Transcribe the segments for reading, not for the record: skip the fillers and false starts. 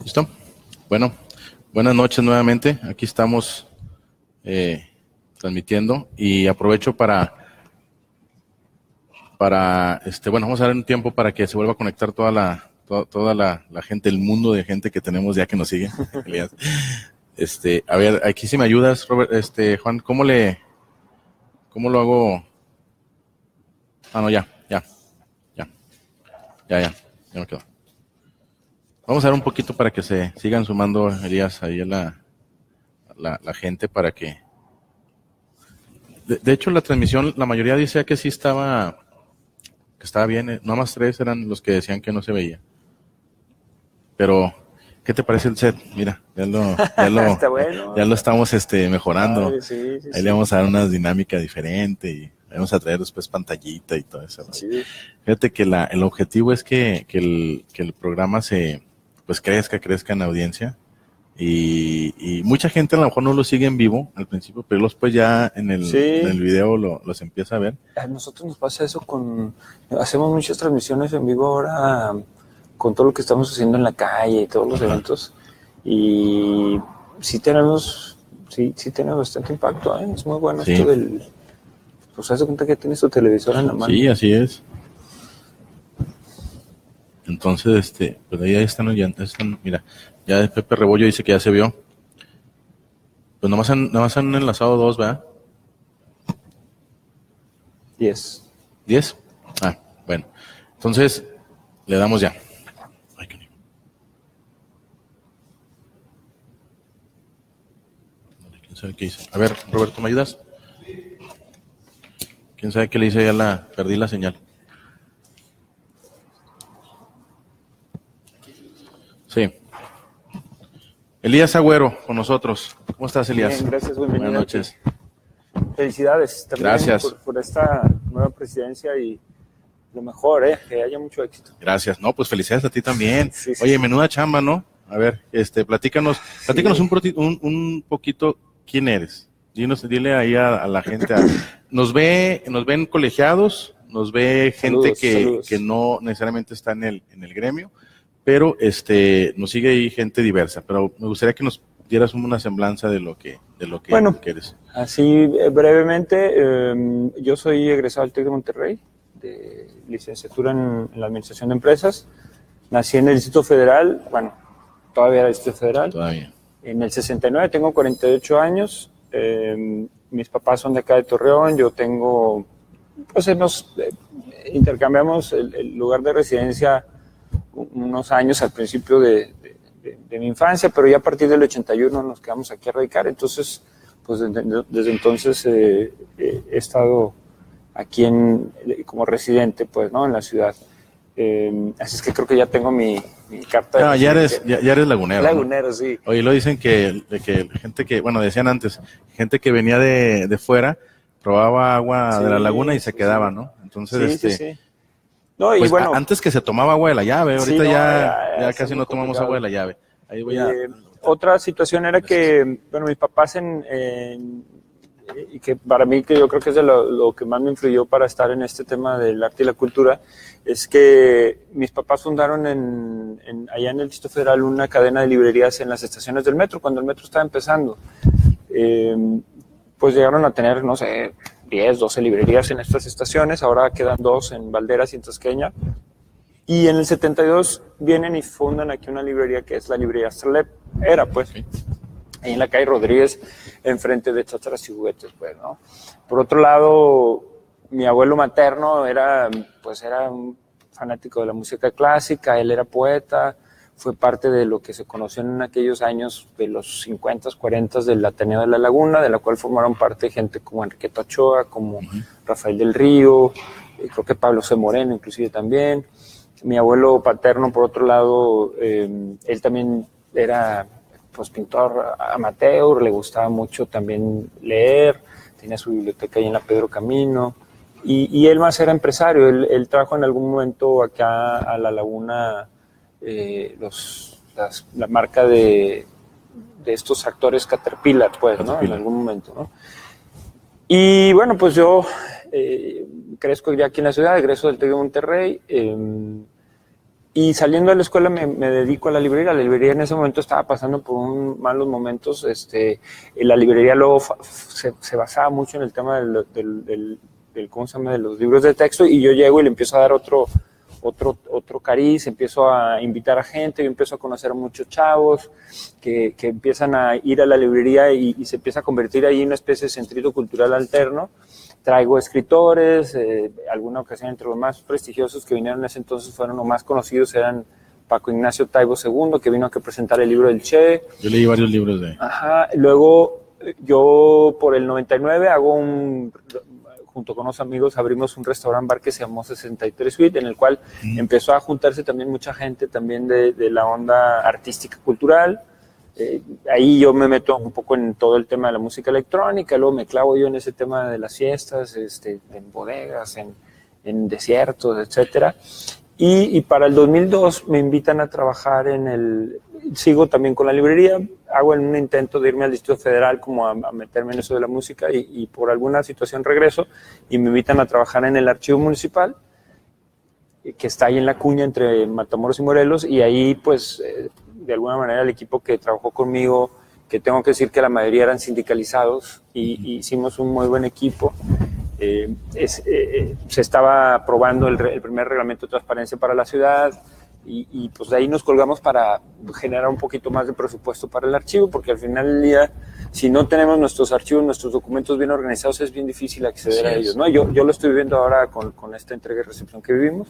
¿Listo? Bueno, buenas noches nuevamente. Aquí estamos transmitiendo y aprovecho para bueno, vamos a dar un tiempo para que se vuelva a conectar toda la gente, el mundo de gente que tenemos ya que nos sigue. A ver, aquí si me ayudas, Robert, Juan, ¿cómo lo hago? Ah, no, ya me quedó. Vamos a dar un poquito para que se sigan sumando, Elías, ahí a la gente para que... De hecho, la transmisión, la mayoría decía que sí estaba bien, nada más 3 eran los que decían que no se veía. Pero, ¿qué te parece el set? Mira, ya Está bueno. Ya lo estamos mejorando. Ay, sí, ahí le vamos a dar una dinámica diferente y vamos a traer después pantallita y todo eso. Sí. Fíjate que el objetivo es que el programa pues crezca en audiencia. Y mucha gente a lo mejor no lo sigue en vivo al principio, pero después ya en el video los empieza a ver. A nosotros nos pasa eso hacemos muchas transmisiones en vivo ahora con todo lo que estamos haciendo en la calle y todos los eventos, y sí tenemos bastante impacto, ¿eh? Es muy bueno esto del... Pues haz de cuenta que tienes tu televisor en la mano. Sí, así es. Entonces, pues ahí están, mira, ya Pepe Rebollo dice que ya se vio. Pues nomás han enlazado 2, ¿verdad? 10. ¿10? Ah, bueno. Entonces, le damos ya. Ay, qué lindo. ¿Quién sabe qué hice? A ver, Roberto, ¿me ayudas? ¿Quién sabe qué le hice? Ya perdí la señal. Sí. Elías Agüero con nosotros. ¿Cómo estás, Elías? Bien, gracias, bienvenido. Buenas noches. Felicidades también. Gracias. Por esta nueva presidencia y lo mejor, que haya mucho éxito. Gracias. No, pues felicidades a ti también. Sí. Oye, menuda chamba, ¿no? A ver, platícanos un poquito quién eres. Dile ahí a la gente. Nos ven colegiados, nos ve gente Saludos. que no necesariamente está en el gremio, pero nos sigue ahí gente diversa. Pero me gustaría que nos dieras una semblanza de lo que eres. Así brevemente, yo soy egresado del TEC de Monterrey, de licenciatura en la Administración de Empresas. Nací en el Distrito Federal, bueno, todavía era el Distrito Federal. Todavía. En el 69, tengo 48 años. Mis papás son de acá de Torreón, yo tengo, pues nos intercambiamos el lugar de residencia unos años al principio de mi infancia, pero ya a partir del 81 nos quedamos aquí a radicar. Entonces, pues desde entonces he estado aquí como residente, pues, ¿no? En la ciudad. Así es que creo que ya tengo mi carta. Ya eres lagunero. Lagunero, ¿no? Sí. Oye, lo dicen que gente que, bueno, decían antes, gente que venía de fuera, probaba agua de la laguna y se quedaba, ¿no? Entonces, sí. No, y pues bueno, antes que se tomaba agua de la llave, ahorita ya casi no tomamos complicado. agua de la llave. Ahí otra situación era que, bueno, mis papás y que para mí, que yo creo que es de lo que más me influyó para estar en este tema del arte y la cultura, es que mis papás fundaron allá en el Distrito Federal una cadena de librerías en las estaciones del metro, cuando el metro estaba empezando. Pues llegaron a tener, no sé, 10, 12 librerías en estas estaciones, ahora quedan 2 en Valderas y en Tasqueña. Y en el 72 vienen y fundan aquí una librería que es la librería Astralep. Era, pues, ahí en la calle Rodríguez, enfrente de Chácharas y Juguetes, pues, ¿no? Por otro lado, mi abuelo materno era un fanático de la música clásica, él era poeta, fue parte de lo que se conoció en aquellos años de los 50s, 40s del Ateneo de la Laguna, de la cual formaron parte gente como Enriqueta Ochoa, como Rafael del Río, creo que Pablo C. Moreno inclusive también. Mi abuelo paterno, por otro lado, él también era, pues, pintor amateur, le gustaba mucho también leer, tenía su biblioteca ahí en la Pedro Camino, y él más era empresario. Él trajo en algún momento acá a la Laguna la marca de estos actores Caterpillar, pues, ¿no? En algún momento, ¿no? Y bueno, pues yo crezco ya aquí en la ciudad, egreso del TEC de Monterrey, Y saliendo de la escuela me dedico a la librería. La librería en ese momento estaba pasando por malos momentos. La librería luego se basaba mucho en el tema del ¿cómo se llama?, de los libros de texto, y yo llego y le empiezo a dar otro cariz, empiezo a invitar a gente, yo empiezo a conocer a muchos chavos que empiezan a ir a la librería y se empieza a convertir ahí en una especie de centrito cultural alterno. Traigo escritores, alguna ocasión entre los más prestigiosos que vinieron en ese entonces fueron los más conocidos, eran Paco Ignacio Taibo II, que vino a presentar el libro del Che. Yo leí varios libros de... Ajá, luego yo por el 99 junto con unos amigos abrimos un restaurant bar que se llamó 63 Suite, en el cual empezó a juntarse también mucha gente también de la onda artística cultural. Ahí yo me meto un poco en todo el tema de la música electrónica, luego me clavo yo en ese tema de las fiestas, en bodegas, en desiertos, etcétera. Y para el 2002 me invitan a trabajar sigo también con la librería, hago un intento de irme al Distrito Federal como a meterme en eso de la música y por alguna situación regreso y me invitan a trabajar en el archivo municipal, que está ahí en la cuña entre Matamoros y Morelos, y ahí pues de alguna manera el equipo que trabajó conmigo, que tengo que decir que la mayoría eran sindicalizados, y hicimos un muy buen equipo. Se estaba aprobando el primer reglamento de transparencia para la ciudad, y pues de ahí nos colgamos para generar un poquito más de presupuesto para el archivo, porque al final del día, si no tenemos nuestros archivos, nuestros documentos bien organizados, es bien difícil acceder a ellos, ¿no? Yo lo estoy viviendo ahora con esta entrega y recepción que vivimos.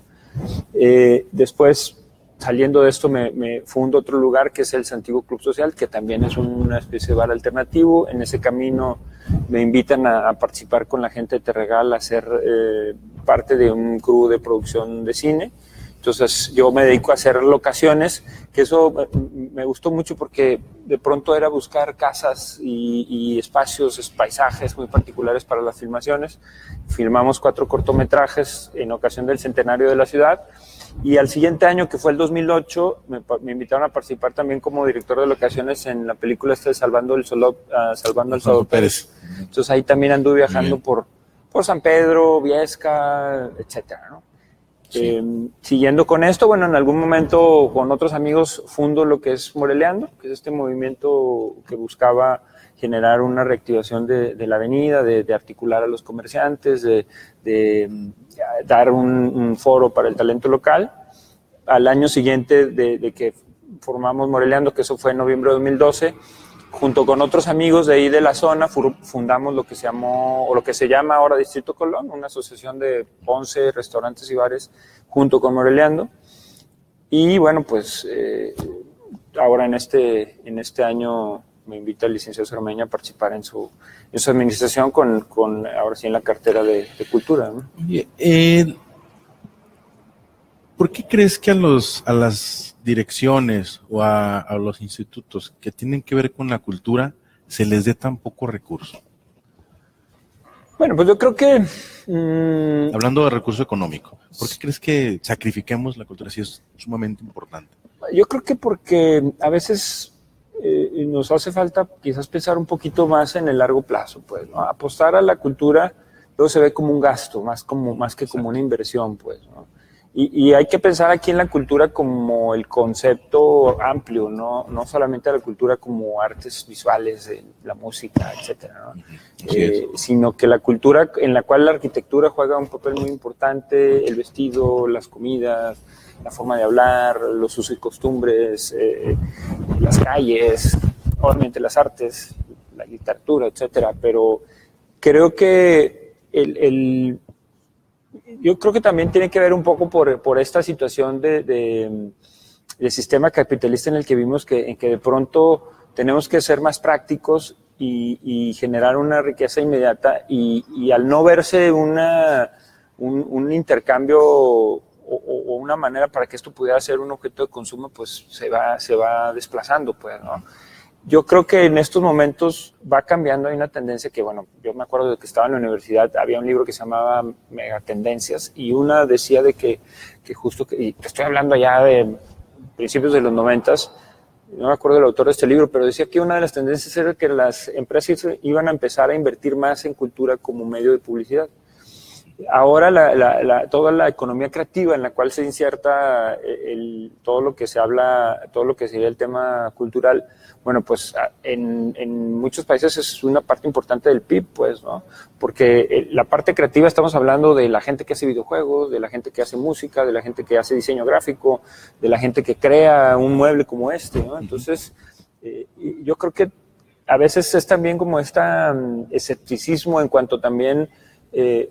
Después, saliendo de esto, me fundo otro lugar que es el Santiago Club Social, que también es una especie de bar alternativo. En ese camino me invitan a participar con la gente de Terregal, a ser parte de un crew de producción de cine. Entonces yo me dedico a hacer locaciones, que eso me gustó mucho porque de pronto era buscar casas y espacios, paisajes muy particulares para las filmaciones. Filmamos 4 cortometrajes en ocasión del centenario de la ciudad, y al siguiente año, que fue el 2008, me invitaron a participar también como director de locaciones en la película de Salvando al Soldado Pérez. Entonces ahí también anduve viajando por San Pedro, Viesca, etcétera, ¿no? Sí. Siguiendo con esto, bueno, en algún momento con otros amigos fundo lo que es Moreleando, que es este movimiento que buscaba generar una reactivación de la avenida, de articular a los comerciantes, de dar un foro para el talento local. Al año siguiente de que formamos Moreleando, que eso fue en noviembre de 2012, junto con otros amigos de ahí de la zona, fundamos lo que se llamó, o lo que se llama ahora Distrito Colón, una asociación de 11 restaurantes y bares junto con Moreleando. Y bueno, pues ahora en este año me invita el licenciado Cermeño a participar en su administración con ahora sí en la cartera de cultura, ¿no? ¿Por qué crees que a las direcciones o a los institutos que tienen que ver con la cultura se les dé tan poco recurso? Bueno, pues yo creo que... Hablando de recurso económico, ¿por qué crees que sacrifiquemos la cultura si es sumamente importante? Yo creo que porque a veces nos hace falta quizás pensar un poquito más en el largo plazo, pues, ¿no? Apostar a la cultura luego se ve como un gasto, más que como una inversión, pues, ¿no? Y hay que pensar aquí en la cultura como el concepto amplio, no solamente la cultura como artes visuales, la música, etcétera, ¿no? Sino que la cultura en la cual la arquitectura juega un papel muy importante, el vestido, las comidas, la forma de hablar, los usos y costumbres, las calles, obviamente las artes, la literatura, etcétera. Pero creo que yo creo que también tiene que ver un poco por esta situación de sistema capitalista en el que vivimos, en que de pronto tenemos que ser más prácticos y generar una riqueza inmediata, y al no verse un intercambio o una manera para que esto pudiera ser un objeto de consumo, pues se va desplazando, pues, ¿no? Yo creo que en estos momentos va cambiando, hay una tendencia que, bueno, yo me acuerdo de que estaba en la universidad, había un libro que se llamaba Megatendencias, y una decía de que justo, y te estoy hablando ya de principios de los 90s, no me acuerdo del autor de este libro, pero decía que una de las tendencias era que las empresas iban a empezar a invertir más en cultura como medio de publicidad. Ahora toda la economía creativa en la cual se inserta todo lo que se habla, todo lo que sería el tema cultural, bueno, pues en muchos países es una parte importante del PIB, pues, ¿no? Porque la parte creativa estamos hablando de la gente que hace videojuegos, de la gente que hace música, de la gente que hace diseño gráfico, de la gente que crea un mueble como este, ¿no? Entonces, yo creo que a veces es también como escepticismo en cuanto también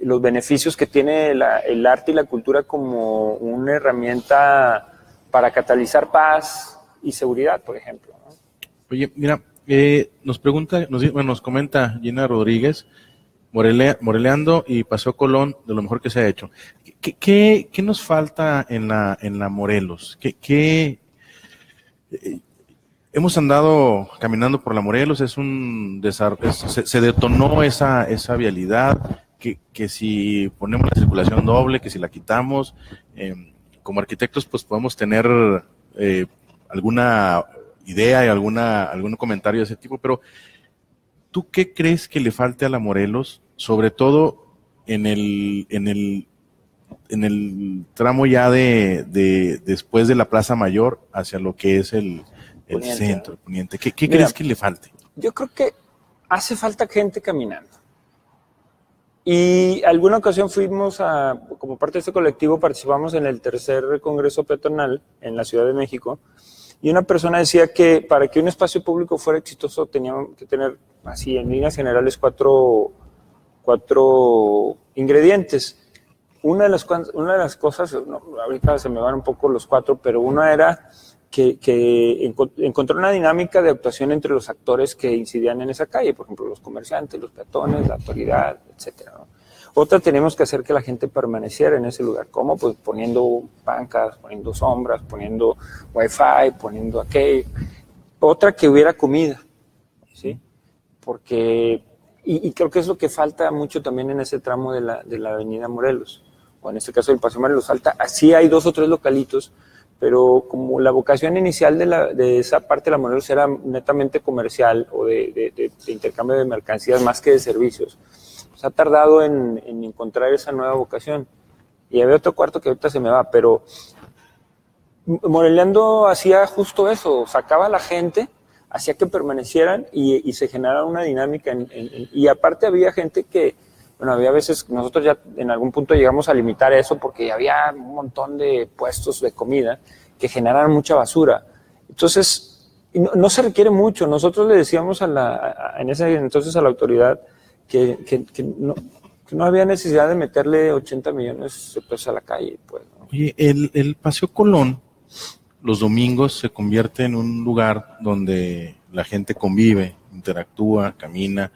los beneficios que tiene el arte y la cultura como una herramienta para catalizar paz y seguridad, por ejemplo, ¿no? Oye, mira, nos comenta Gina Rodríguez, Moreleando y Paseo Colón, de lo mejor que se ha hecho. ¿Qué nos falta en la Morelos? Hemos andado caminando por la Morelos, se detonó esa vialidad, que si ponemos la circulación doble, que si la quitamos, como arquitectos pues podemos tener alguna idea y algún comentario de ese tipo, pero ¿tú qué crees que le falte a la Morelos, sobre todo en el tramo ya de después de la Plaza Mayor hacia lo que es el centro, el poniente? ¿Qué crees que le falte? Yo creo que hace falta gente caminando. Y alguna ocasión como parte de este colectivo, participamos en el tercer Congreso Peatonal en la Ciudad de México, y una persona decía que para que un espacio público fuera exitoso tenía que tener, así en líneas generales, cuatro ingredientes. Una de las cosas, ahorita se me van un poco los cuatro, pero una era que encontró una dinámica de actuación entre los actores que incidían en esa calle, por ejemplo, los comerciantes, los peatones, la autoridad, etcétera, ¿no? Otra, tenemos que hacer que la gente permaneciera en ese lugar. ¿Cómo? Pues poniendo bancas, poniendo sombras, poniendo wifi, poniendo aquello. Otra, que hubiera comida, ¿sí? Porque, y creo que es lo que falta mucho también en ese tramo de la avenida Morelos, o en este caso del Paseo Morelos. Así hay 2 o 3 localitos, pero como la vocación inicial de esa parte de la Morelos era netamente comercial o de intercambio de mercancías más que de servicios, pues ha tardado en encontrar esa nueva vocación. Y había otro cuarto que ahorita se me va, pero Moreleando hacía justo eso, sacaba a la gente, hacía que permanecieran y se generara una dinámica. Y aparte había gente que, bueno, había veces, nosotros ya en algún punto llegamos a limitar eso porque había un montón de puestos de comida que generaran mucha basura. Entonces, no se requiere mucho. Nosotros le decíamos en ese entonces a la autoridad que no había necesidad de meterle 80 millones de pesos a la calle, pues, ¿no? Oye, el Paseo Colón, los domingos se convierte en un lugar donde la gente convive, interactúa, camina.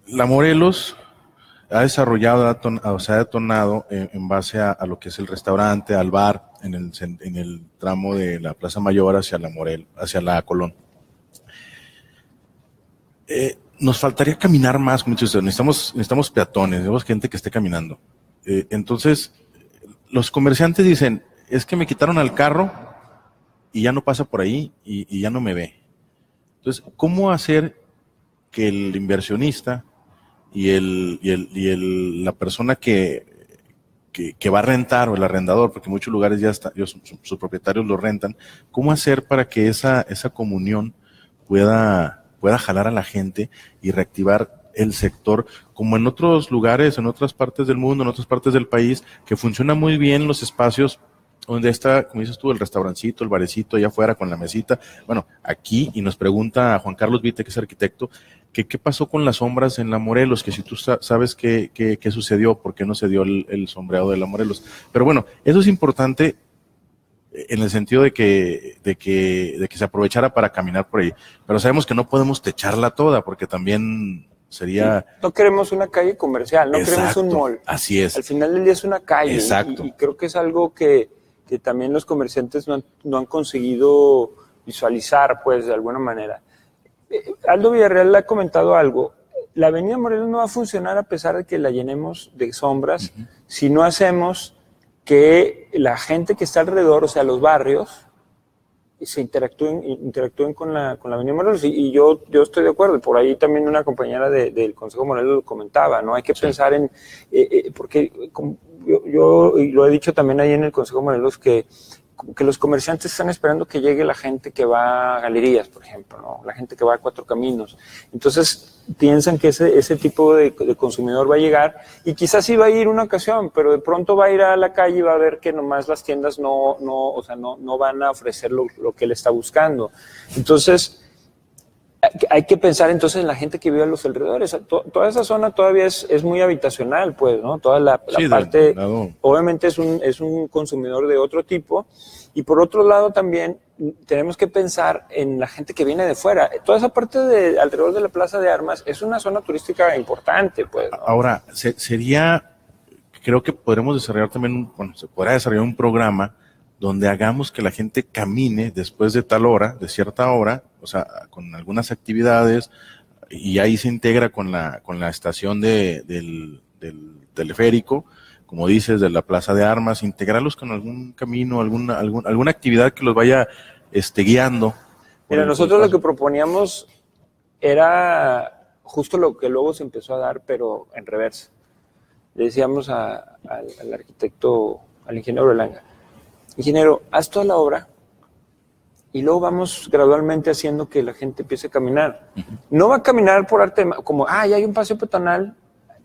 La Morelos ha desarrollado, se ha detonado en base a lo que es el restaurante, al bar, en el tramo de la Plaza Mayor hacia la Colón. Nos faltaría caminar más, como dice usted, necesitamos peatones, necesitamos gente que esté caminando. Entonces, los comerciantes dicen, es que me quitaron al carro y ya no pasa por ahí y ya no me ve. Entonces, ¿cómo hacer que el inversionista y la persona que va a rentar, o el arrendador, porque en muchos lugares ya sus propietarios lo rentan, cómo hacer para que esa comunión pueda jalar a la gente y reactivar el sector, como en otros lugares, en otras partes del mundo, en otras partes del país, que funciona muy bien los espacios donde está, como dices tú, el restaurancito, el barecito allá afuera con la mesita? Bueno, aquí, y nos pregunta Juan Carlos Vite, que es arquitecto, que qué pasó con las sombras en la Morelos, que si tú sabes qué sucedió, por qué no se dio el sombreado de la Morelos. Pero bueno, eso es importante en el sentido de que se aprovechara para caminar por ahí. Pero sabemos que no podemos techarla toda, porque también sería... No queremos una calle comercial, no Exacto, queremos un mall. Así es. Al final del día es una calle. Exacto. Y creo que es algo que también los comerciantes no han conseguido visualizar, pues, de alguna manera. Aldo Villarreal le ha comentado algo. La avenida Morelos no va a funcionar a pesar de que la llenemos de sombras, si no hacemos que la gente que está alrededor, o sea, los barrios, se interactúen con la Avenida Morelos, y yo estoy de acuerdo. Por ahí también una compañera del Consejo Morelos lo comentaba, ¿no? Hay que pensar en, porque yo lo he dicho también ahí en el Consejo Morelos, que los comerciantes están esperando que llegue la gente que va a galerías, por ejemplo, ¿no? La gente que va a Cuatro Caminos. Entonces piensan que ese tipo de consumidor va a llegar, y quizás sí va a ir una ocasión, pero de pronto va a ir a la calle y va a ver que nomás las tiendas no van a ofrecer lo que él está buscando. Entonces hay que pensar entonces en la gente que vive a los alrededores. Toda esa zona todavía es muy habitacional, pues, ¿no? Toda la parte, obviamente es un consumidor de otro tipo. Y por otro lado también tenemos que pensar en la gente que viene de fuera. Toda esa parte alrededor de la Plaza de Armas es una zona turística importante, pues, ¿no? Ahora, creo que podremos desarrollar también, se podrá desarrollar un programa donde hagamos que la gente camine después de tal hora, de cierta hora, o sea, con algunas actividades, y ahí se integra con la estación del teleférico, como dices, de la Plaza de Armas, integrarlos con algún camino, alguna actividad que los vaya guiando. Mira, nosotros lo que proponíamos era justo lo que luego se empezó a dar, pero en reversa. Le decíamos al arquitecto, al ingeniero Berlanga: ingeniero, haz toda la obra y luego vamos gradualmente haciendo que la gente empiece a caminar. No va a caminar por arte, como, ya hay un paseo peatonal.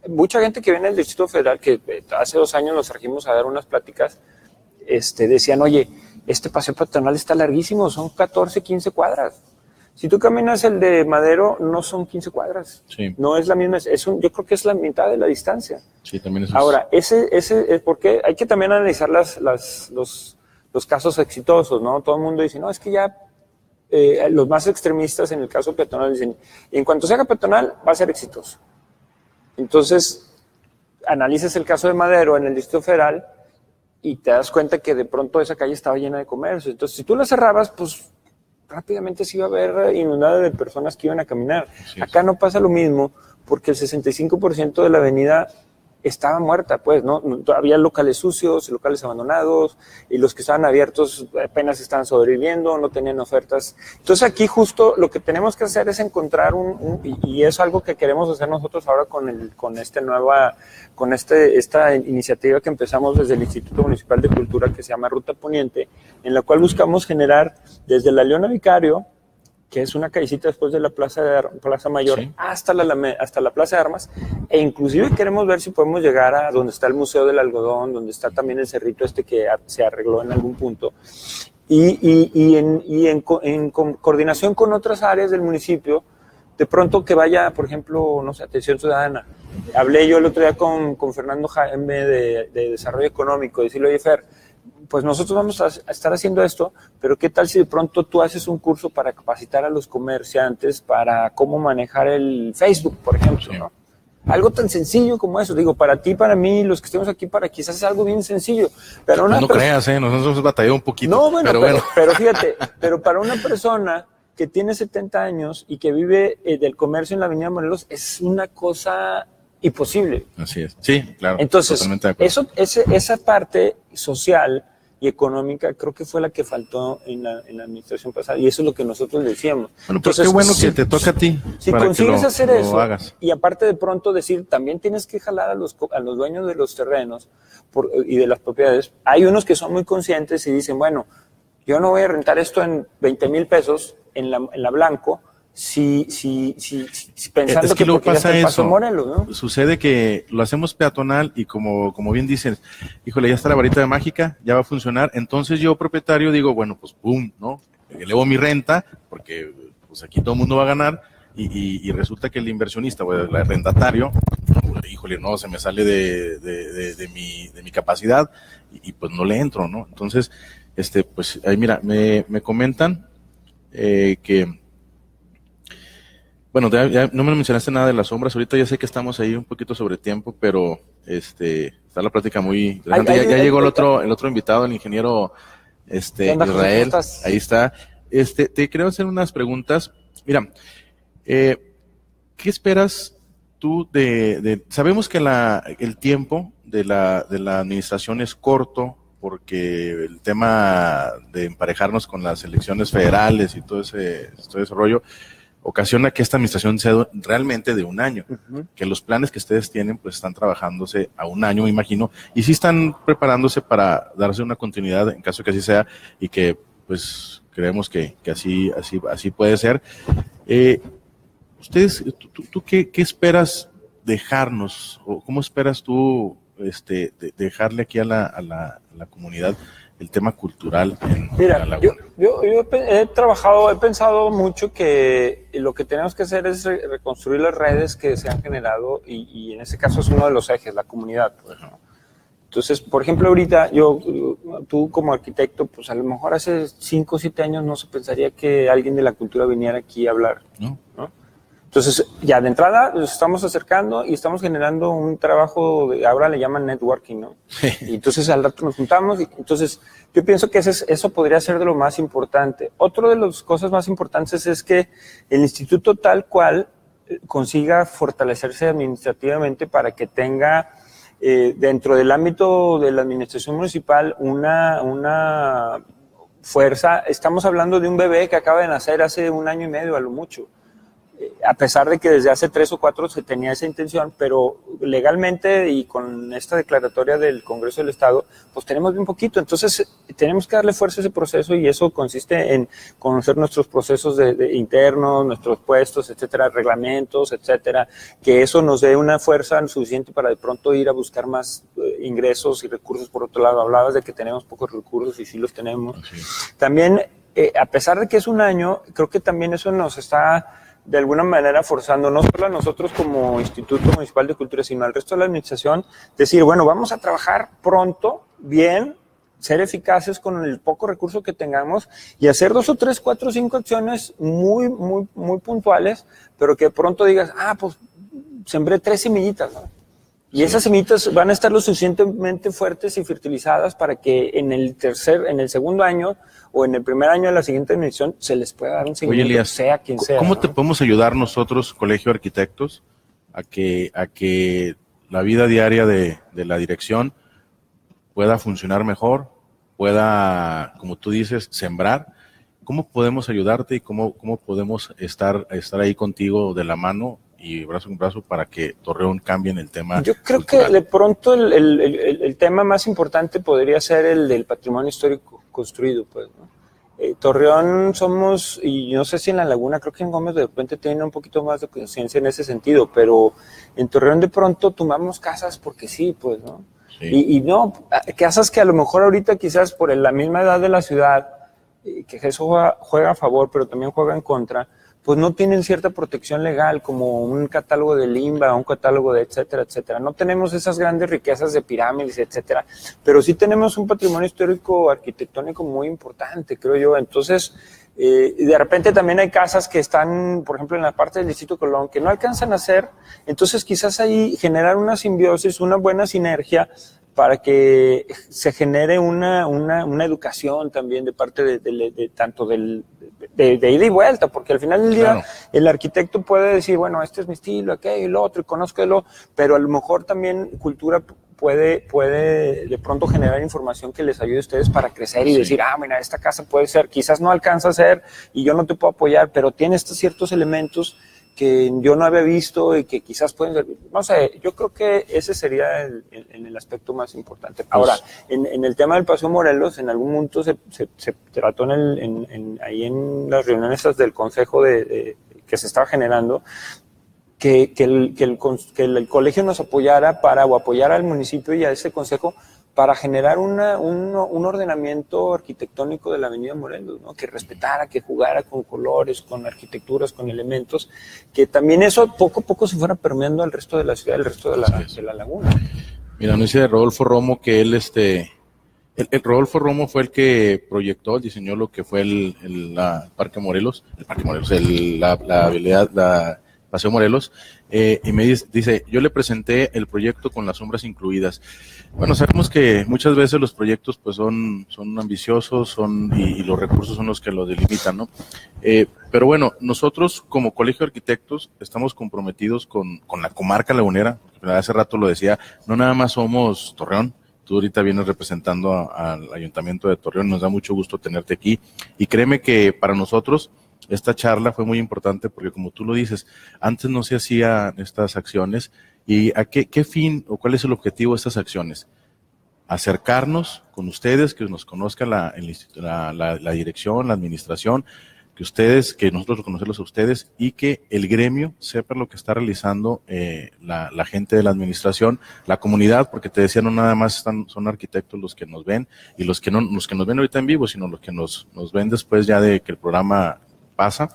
Mucha gente que viene del Distrito Federal, que hace 2 años nos trajimos a dar unas pláticas, decían, oye, este paseo peatonal está larguísimo, son 14, 15 cuadras. Si tú caminas el de Madero, no son 15 cuadras. Sí. No es la misma, yo creo que es la mitad de la distancia. Sí, también es. Ahora, porque hay que también analizar los casos exitosos, ¿no? Todo el mundo dice, no, es que ya los más extremistas en el caso peatonal dicen, en cuanto se haga peatonal, va a ser exitoso. Entonces, analices el caso de Madero en el Distrito Federal y te das cuenta que de pronto esa calle estaba llena de comercio. Entonces, si tú la cerrabas, pues rápidamente se iba a ver inundada de personas que iban a caminar. Acá no pasa lo mismo, porque el 65% de la avenida estaba muerta, pues, ¿no? Había locales sucios, locales abandonados, y los que estaban abiertos apenas estaban sobreviviendo, no tenían ofertas. Entonces aquí justo lo que tenemos que hacer es encontrar y es algo que queremos hacer nosotros ahora con esta iniciativa que empezamos desde el Instituto Municipal de Cultura, que se llama Ruta Poniente, en la cual buscamos generar desde la Leona Vicario, que es una callecita después de la Plaza Mayor, sí, hasta la Plaza de Armas, e inclusive queremos ver si podemos llegar a donde está el Museo del Algodón, donde está también el cerrito que se arregló en algún punto, y en coordinación con otras áreas del municipio, de pronto que vaya, por ejemplo, no sé, atención ciudadana. Hablé yo el otro día con Fernando Jaime de Desarrollo Económico, decirle, oye, Fer, pues nosotros vamos a estar haciendo esto, pero ¿qué tal si de pronto tú haces un curso para capacitar a los comerciantes para cómo manejar el Facebook, por ejemplo, ¿no? Algo tan sencillo como eso. Digo, para ti, para mí, los que estemos aquí, para quizás es algo bien sencillo. Pero no creas, nosotros hemos batallado un poquito. No, bueno, pero fíjate, pero para una persona que tiene 70 años y que vive del comercio en la Avenida Morelos, es una cosa imposible. Así es, sí, claro. Entonces, esa parte social y económica creo que fue la que faltó en la administración pasada, y eso es lo que nosotros decíamos. Bueno, pues qué bueno que te toca a ti. Si consigues hacer eso, y aparte de pronto decir, también tienes que jalar a los dueños de los terrenos y de las propiedades. Hay unos que son muy conscientes y dicen, bueno, yo no voy a rentar esto en 20,000 pesos en la Blanco, pensando es que luego pasa eso. Morelos, ¿no? Sucede que lo hacemos peatonal y como bien dicen, híjole, ya está la varita de mágica, ya va a funcionar. Entonces yo, propietario, digo, bueno, pues pum, ¿no? Elevo mi renta, porque pues aquí todo el mundo va a ganar, y resulta que el inversionista, o el arrendatario, híjole, no, se me sale de mi capacidad, y pues no le entro, ¿no? Entonces, pues ahí mira, me comentan que bueno, ya no me mencionaste nada de las sombras. Ahorita ya sé que estamos ahí un poquito sobre tiempo, pero está la plática muy interesante. Ya llegó el otro invitado, el ingeniero Israel. Ahí está. Te quiero hacer unas preguntas. Mira, ¿qué esperas tú sabemos que el tiempo de la administración es corto porque el tema de emparejarnos con las elecciones federales y todo ese rollo ocasiona que esta administración sea realmente de un año, que los planes que ustedes tienen pues están trabajándose a un año, me imagino, y sí están preparándose para darse una continuidad en caso que así sea y que pues creemos que así puede ser. Ustedes, ¿tú qué esperas dejarnos o cómo esperas tú dejarle aquí a la comunidad el tema cultural en La Laguna? Yo he pensado mucho que lo que tenemos que hacer es reconstruir las redes que se han generado y en ese caso es uno de los ejes, la comunidad, pues, ¿no? Entonces, por ejemplo, ahorita tú como arquitecto, pues a lo mejor hace 5 o 7 años no se pensaría que alguien de la cultura viniera aquí a hablar, ¿no? Entonces, ya de entrada nos estamos acercando y estamos generando un trabajo, ahora le llaman networking, ¿no? Y entonces al rato nos juntamos y entonces yo pienso que eso podría ser de lo más importante. Otra de las cosas más importantes es que el instituto tal cual consiga fortalecerse administrativamente para que tenga dentro del ámbito de la administración municipal una fuerza. Estamos hablando de un bebé que acaba de nacer hace 1 año y medio a lo mucho. A pesar de que desde hace 3 o 4 se tenía esa intención, pero legalmente y con esta declaratoria del Congreso del Estado, pues tenemos bien poquito. Entonces, tenemos que darle fuerza a ese proceso y eso consiste en conocer nuestros procesos de internos, nuestros puestos, etcétera, reglamentos, etcétera, que eso nos dé una fuerza suficiente para de pronto ir a buscar más ingresos y recursos. Por otro lado, hablabas de que tenemos pocos recursos y sí los tenemos. Sí. También, a pesar de que es 1 año, creo que también eso nos está de alguna manera forzando, no solo a nosotros como Instituto Municipal de Cultura, sino al resto de la administración, decir, bueno, vamos a trabajar pronto, bien, ser eficaces con el poco recurso que tengamos y hacer 2 o 3, 4, 5 acciones muy puntuales, pero que pronto digas, pues sembré 3 semillitas, ¿no? Y esas semillitas van a estar lo suficientemente fuertes y fertilizadas para que en el 2.º año o en el 1er año de la siguiente administración se les pueda dar un seguimiento, Oye, Elías, sea quien sea. ¿Cómo te podemos ayudar nosotros, Colegio de Arquitectos, a que la vida diaria de la dirección pueda funcionar mejor, pueda, como tú dices, sembrar? ¿Cómo podemos ayudarte y cómo podemos estar ahí contigo de la mano y brazo con brazo para que Torreón cambie en el tema? Yo creo cultural. Que de pronto el tema más importante podría ser el del patrimonio histórico construido, pues, ¿no? Torreón somos, y no sé si en La Laguna, creo que en Gómez de repente tienen un poquito más de conciencia en ese sentido, pero en Torreón de pronto tomamos casas porque sí, pues, ¿no? Sí. Y no, casas que a lo mejor ahorita quizás por la misma edad de la ciudad, que eso juega a favor, pero también juega en contra, pues no tienen cierta protección legal, como un catálogo de Limba, un catálogo de etcétera, etcétera. No tenemos esas grandes riquezas de pirámides, etcétera, pero sí tenemos un patrimonio histórico arquitectónico muy importante, creo yo. Entonces, de repente también hay casas que están, por ejemplo, en la parte del Distrito Colón, que no alcanzan a hacer, entonces quizás ahí generar una simbiosis, una buena sinergia, para que se genere una educación también de parte de tanto de ida y vuelta, porque al final del día claro, el arquitecto puede decir, bueno, este es mi estilo, aquello y lo otro, y conozco pero a lo mejor también cultura puede de pronto generar información que les ayude a ustedes para crecer y decir, mira, esta casa puede ser, quizás no alcanza a ser y yo no te puedo apoyar, pero tiene estos ciertos elementos que yo no había visto y que quizás pueden servir. No sé, yo creo que ese sería el aspecto más importante. Ahora, en el tema del Paseo Morelos, en algún punto se trató ahí en las reuniones del consejo que se estaba generando, que el colegio nos apoyara o apoyara al municipio y a ese consejo para generar un ordenamiento arquitectónico de la Avenida Morelos, ¿no? Que respetara, que jugara con colores, con arquitecturas, con elementos, que también eso poco a poco se fuera permeando al resto de la ciudad, al resto de la laguna. Mira, nos dice Rodolfo Romo que él, el Rodolfo Romo fue el que proyectó, diseñó lo que fue el Parque Morelos, la Paseo Morelos, y me dice, yo le presenté el proyecto con las sombras incluidas. Bueno, sabemos que muchas veces los proyectos pues son ambiciosos, y los recursos son los que lo delimitan, ¿no? Pero bueno, nosotros como Colegio de Arquitectos estamos comprometidos con la comarca lagunera. Hace rato lo decía, no nada más somos Torreón Tú ahorita vienes representando al Ayuntamiento de Torreón, nos da mucho gusto tenerte aquí. Y créeme que para nosotros esta charla fue muy importante porque, como tú lo dices, antes no se hacían estas acciones. ¿Y a qué fin o cuál es el objetivo de estas acciones? Acercarnos con ustedes, que nos conozca la dirección, la administración, que nosotros conocerlos a ustedes y que el gremio sepa lo que está realizando la gente de la administración, la comunidad, porque te decía, no nada más son arquitectos los que nos ven y los que nos ven ahorita en vivo, sino los que nos ven después ya de que el programa pasa.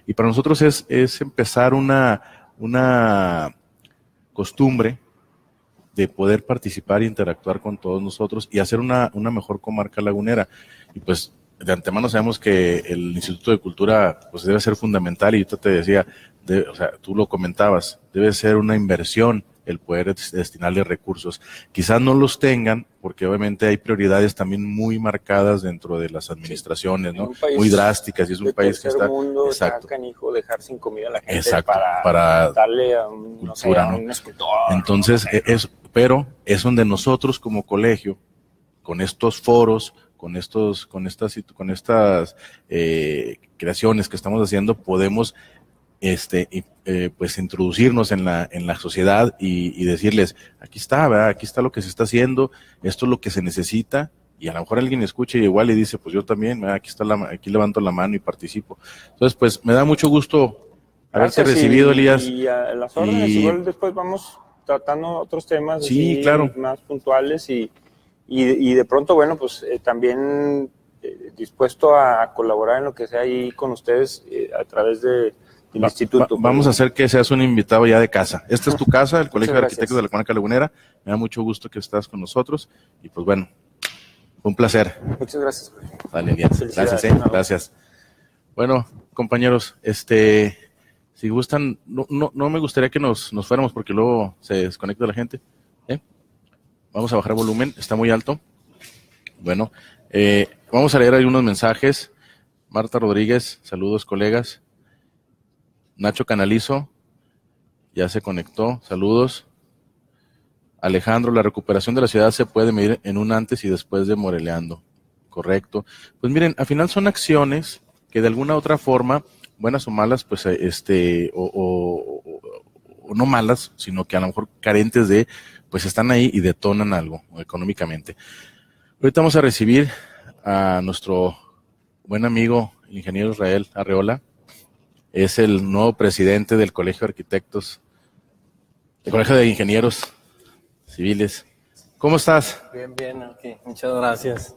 Y para nosotros es empezar una costumbre de poder participar e interactuar con todos nosotros y hacer una mejor comarca lagunera. Y pues de antemano sabemos que el Instituto de Cultura pues debe ser fundamental, y yo te decía, o sea, tú lo comentabas, debe ser una inversión el poder destinarle recursos. Quizás no los tengan, porque obviamente hay prioridades también muy marcadas dentro de las administraciones, ¿no? Muy drásticas, y es un país que está... Mundo, exacto. Está canijo dejar sin comida a la gente. Exacto, para darle a un, cultura, no sé, a un escultor. Entonces, pero es donde nosotros como colegio, con estos foros, con estas creaciones que estamos haciendo, podemos pues introducirnos en la sociedad y decirles, aquí está, ¿verdad? Aquí está lo que se está haciendo, esto es lo que se necesita, y a lo mejor alguien escucha y igual y dice, pues yo también, ¿verdad? Aquí levanto la mano y participo. Entonces, pues me da mucho gusto haberte recibido, Elías. Y a las órdenes, igual después vamos tratando otros temas sí, claro, más puntuales y de pronto, bueno, pues también dispuesto a colaborar en lo que sea ahí con ustedes a través del instituto. Vamos a hacer que seas un invitado ya de casa. Esta es tu casa, el Colegio de Arquitectos de la Comarca Lagunera. Me da mucho gusto que estás con nosotros y pues bueno, un placer. Muchas gracias. Vale, bien. Gracias, gracias. Bueno, compañeros, si gustan, no me gustaría que nos fuéramos porque luego se desconecta la gente. Vamos a bajar volumen, está muy alto. Bueno, vamos a leer algunos mensajes. Marta Rodríguez, saludos colegas. Nacho Canalizo, ya se conectó, saludos. Alejandro, la recuperación de la ciudad se puede medir en un antes y después de Moreleando. Correcto. Pues miren, al final son acciones que de alguna u otra forma, buenas o malas, pues o no malas, sino que a lo mejor carentes de, pues están ahí y detonan algo económicamente. Ahorita vamos a recibir a nuestro buen amigo, el ingeniero Israel Arreola. Es el nuevo presidente del Colegio de Arquitectos, del Colegio de Ingenieros Civiles. ¿Cómo estás? Bien, aquí. Muchas gracias.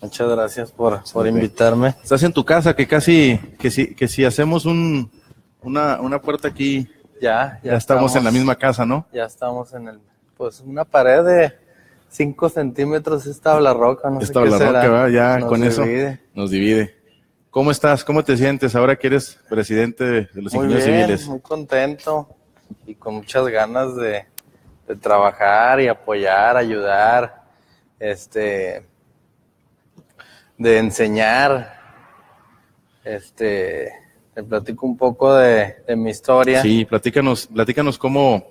Muchas gracias por invitarme. Estás en tu casa, que si hacemos una puerta aquí, ya estamos en la misma casa, ¿no? Ya estamos en pues una pared de 5 centímetros, es tabla roca, no sé qué será. ¿Va? Ya con eso nos divide. ¿Cómo estás? ¿Cómo te sientes ahora que eres presidente de los ingenieros civiles? Muy contento y con muchas ganas de trabajar y apoyar, ayudar, de enseñar. Te platico un poco de mi historia. Sí, platícanos cómo,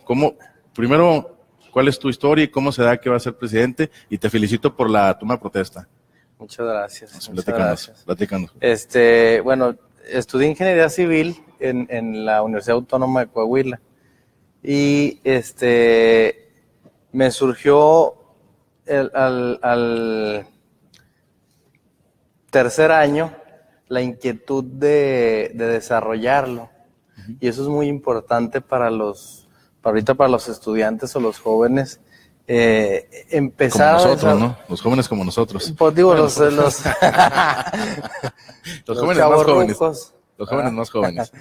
primero, cuál es tu historia y cómo se da que vas a ser presidente, y te felicito por la toma de protesta. Muchas gracias. Platícanos. Bueno, estudié ingeniería civil en la Universidad Autónoma de Coahuila y me surgió al tercer año la inquietud de desarrollarlo. Uh-huh. Y eso es muy importante para los estudiantes o los jóvenes. Empezar como nosotros, ¿no? Los jóvenes como nosotros. Pues digo, los jóvenes más jóvenes. Los jóvenes más jóvenes.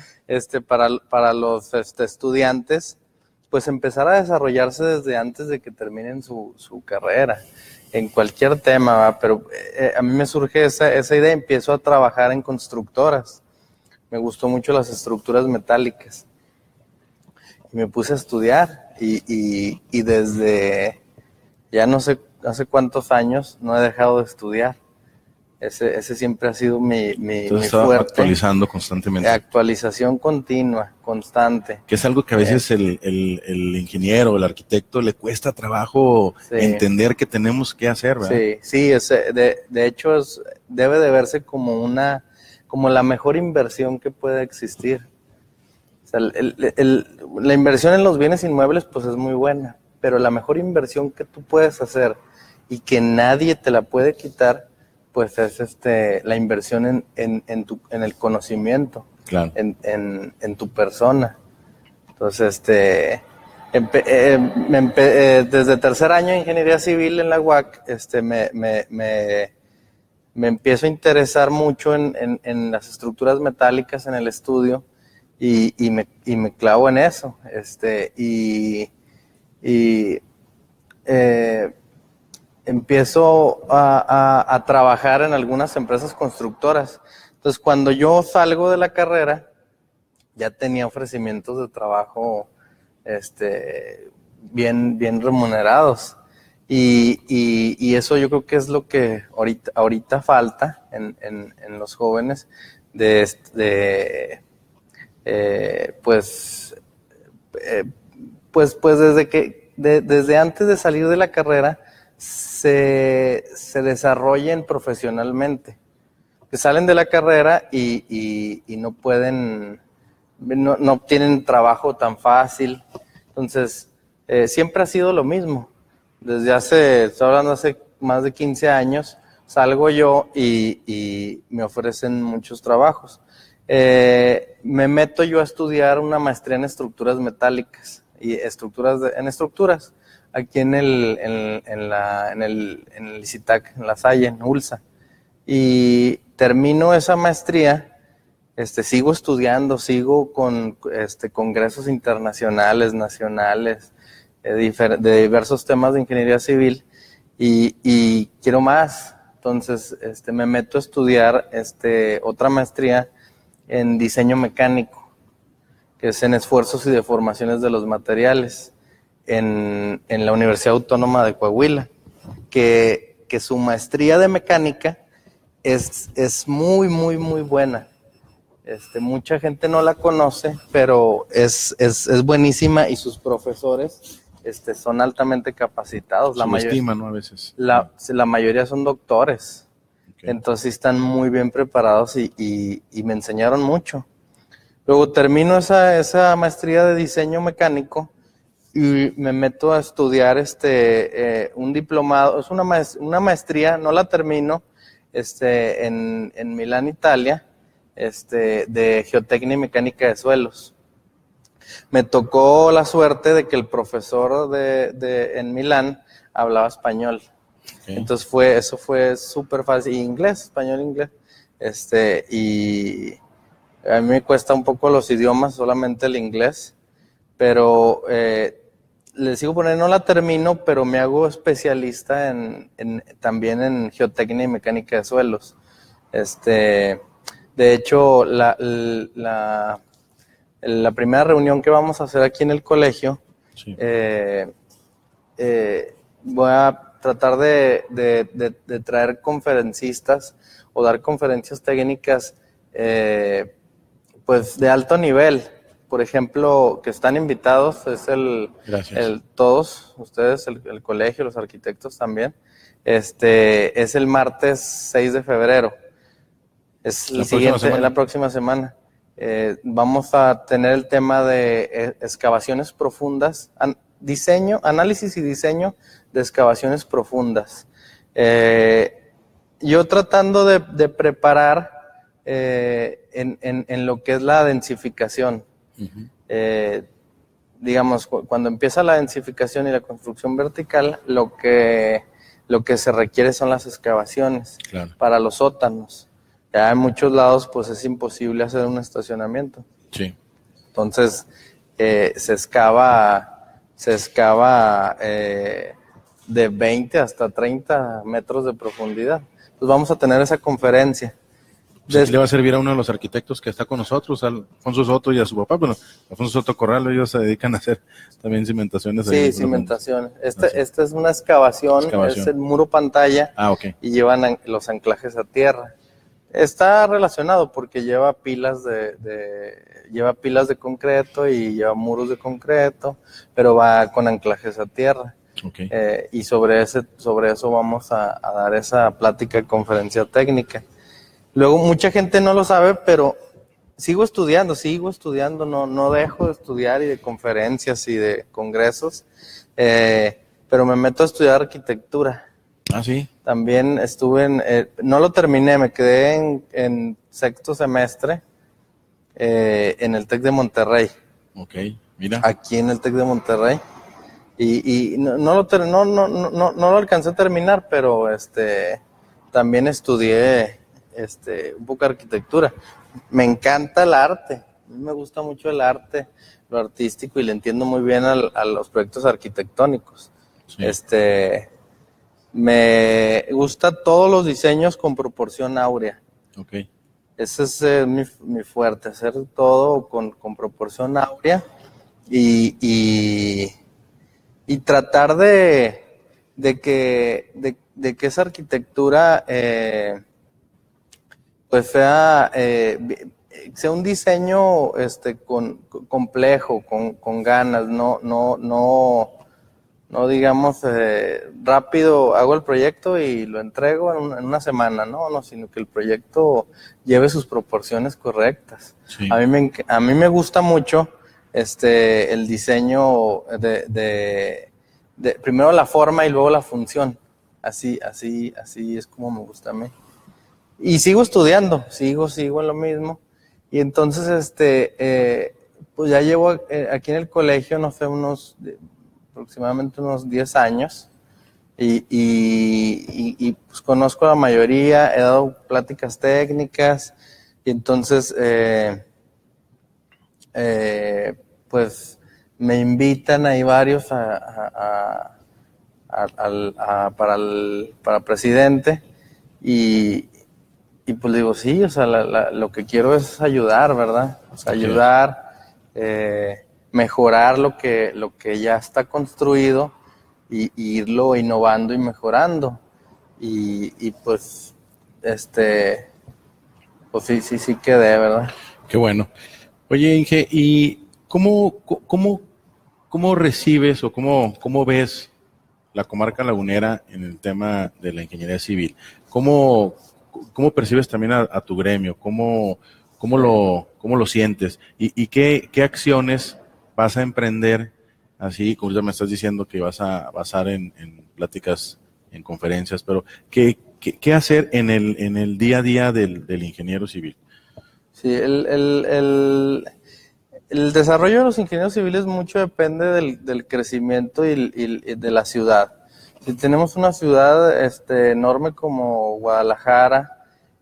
Para los estudiantes, pues empezar a desarrollarse desde antes de que terminen su carrera, en cualquier tema, ¿va? Pero a mí me surge esa idea, empiezo a trabajar en constructoras. Me gustó mucho las estructuras metálicas. Y me puse a estudiar y desde ya no sé hace cuántos años no he dejado de estudiar. Ese siempre ha sido mi Entonces estaba fuerte. actualizando constantemente. Actualización continua, constante. Que es algo que a veces el ingeniero, el arquitecto, le cuesta trabajo entender que tenemos que hacer, ¿verdad? Sí, de hecho debe de verse como la mejor inversión que puede existir. O sea, la inversión en los bienes inmuebles pues es muy buena, pero la mejor inversión que tú puedes hacer y que nadie te la puede quitar, pues es la inversión en el conocimiento, claro, en tu persona. Entonces, desde tercer año de ingeniería civil en la UAC, me empiezo a interesar mucho en las estructuras metálicas en el estudio y me clavo en eso. Empiezo a trabajar en algunas empresas constructoras. Entonces, cuando yo salgo de la carrera, ya tenía ofrecimientos de trabajo bien remunerados. Y eso yo creo que es lo que ahorita falta en los jóvenes desde antes de salir de la carrera se desarrollen profesionalmente, que salen de la carrera y no pueden, no obtienen trabajo tan fácil. Entonces, siempre ha sido lo mismo. Estoy hablando hace más de 15 años, salgo yo y me ofrecen muchos trabajos. Me meto yo a estudiar una maestría en estructuras metálicas y en estructuras aquí en el ICITAC, en La Salle, en ULSA. Y termino esa maestría, sigo estudiando, sigo con congresos internacionales, nacionales, de diversos temas de ingeniería civil y quiero más. Entonces, me meto a estudiar otra maestría en diseño mecánico, que es en esfuerzos y deformaciones de los materiales, en la Universidad Autónoma de Coahuila, que su maestría de mecánica es muy, muy, muy buena. Mucha gente no la conoce, pero es buenísima y sus profesores son altamente capacitados. Subestiman, ¿no? A veces. La mayoría son doctores. Okay. Entonces están muy bien preparados y me enseñaron mucho. Luego termino esa maestría de diseño mecánico y me meto a estudiar un diplomado. Es una maestría, no la termino, en Milán, Italia, de geotecnia y mecánica de suelos. Me tocó la suerte de que el profesor en Milán hablaba español. Okay. Entonces eso fue súper fácil. Y español, inglés. Y a mí me cuesta un poco los idiomas, solamente el inglés. Pero les sigo poniendo, no la termino, pero me hago especialista también en geotecnia y mecánica de suelos. De hecho, la primera reunión que vamos a hacer aquí en el colegio, sí. Voy a tratar de traer conferencistas o dar conferencias técnicas pues de alto nivel. Por ejemplo, que están invitados, es todos ustedes, el colegio, los arquitectos también. Es el martes 6 de febrero. Es la próxima semana. Vamos a tener el tema de excavaciones profundas, análisis y diseño de excavaciones profundas. Yo tratando de preparar en lo que es la densificación. Uh-huh. Digamos, cuando empieza la densificación y la construcción vertical, lo que se requiere son las excavaciones, claro, para los sótanos. Ya en muchos lados pues es imposible hacer un estacionamiento. Sí. Entonces se excava de 20 hasta 30 metros de profundidad. Pues vamos a tener esa conferencia. Pues aquí le va a servir a uno de los arquitectos que está con nosotros, a Alfonso Soto y a su papá. Bueno, Alfonso Soto Corral, ellos se dedican a hacer también cimentaciones. Sí, cimentaciones. Esta es una excavación, es el muro pantalla. Ok. Y llevan los anclajes a tierra. Está relacionado porque lleva pilas de concreto y lleva muros de concreto, pero va con anclajes a tierra. Okay. Y sobre eso vamos a dar esa plática, conferencia técnica. Luego mucha gente no lo sabe, pero sigo estudiando, no dejo de estudiar y de conferencias y de congresos, pero me meto a estudiar arquitectura. Ah, sí. También estuve no lo terminé, me quedé en sexto semestre en el TEC de Monterrey. Ok, mira. Aquí en el TEC de Monterrey. Y no lo alcancé a terminar, pero también estudié un poco arquitectura. Me encanta el arte, a mí me gusta mucho el arte, lo artístico, y le entiendo muy bien a los proyectos arquitectónicos. Sí. Me gusta todos los diseños con proporción áurea. Okay. Ese es mi fuerte, hacer todo con proporción áurea y tratar de que esa arquitectura pues sea un diseño complejo, con ganas, no digamos rápido hago el proyecto y lo entrego en una semana, no, sino que el proyecto lleve sus proporciones correctas. Sí. A mí me gusta mucho el diseño de primero la forma y luego la función. Así es como me gusta a mí. Y sigo estudiando, sigo en lo mismo. Y entonces pues ya llevo aquí en el colegio, no sé, aproximadamente unos 10 años y pues conozco a la mayoría, he dado pláticas técnicas y entonces pues me invitan ahí varios para presidente y pues digo, sí, o sea, lo que quiero es ayudar, ¿verdad? O sea, ayudar, mejorar lo que ya está construido y irlo innovando y mejorando. Y pues, pues sí quedé, ¿verdad? Qué bueno. Oye, Inge, ¿y cómo recibes o cómo ves la comarca lagunera en el tema de la ingeniería civil? ¿Cómo percibes también a tu gremio? ¿Cómo lo sientes? ¿Y qué acciones vas a emprender? Así como ya me estás diciendo que vas a basar en pláticas, en conferencias, pero ¿qué hacer en el día a día del ingeniero civil? Sí, el desarrollo de los ingenieros civiles mucho depende del crecimiento y de la ciudad. Si tenemos una ciudad enorme como Guadalajara,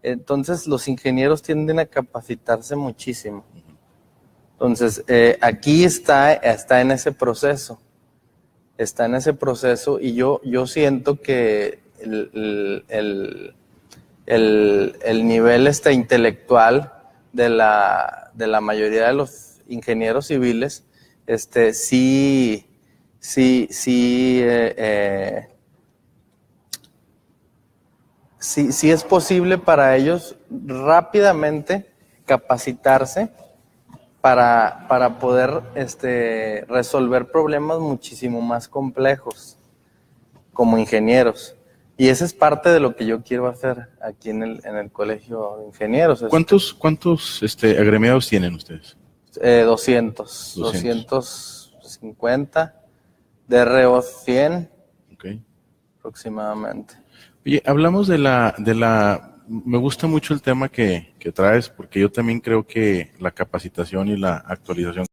entonces los ingenieros tienden a capacitarse muchísimo. Entonces, aquí está en ese proceso. Está en ese proceso y yo siento que el nivel intelectual de la mayoría de los ingenieros civiles, sí es posible para ellos rápidamente capacitarse para poder resolver problemas muchísimo más complejos como ingenieros. Y esa es parte de lo que yo quiero hacer aquí en el Colegio de Ingenieros. ¿Cuántos agremiados tienen ustedes? 250, DRO 100, okay, aproximadamente. Oye, hablamos me gusta mucho el tema que traes, porque yo también creo que la capacitación y la actualización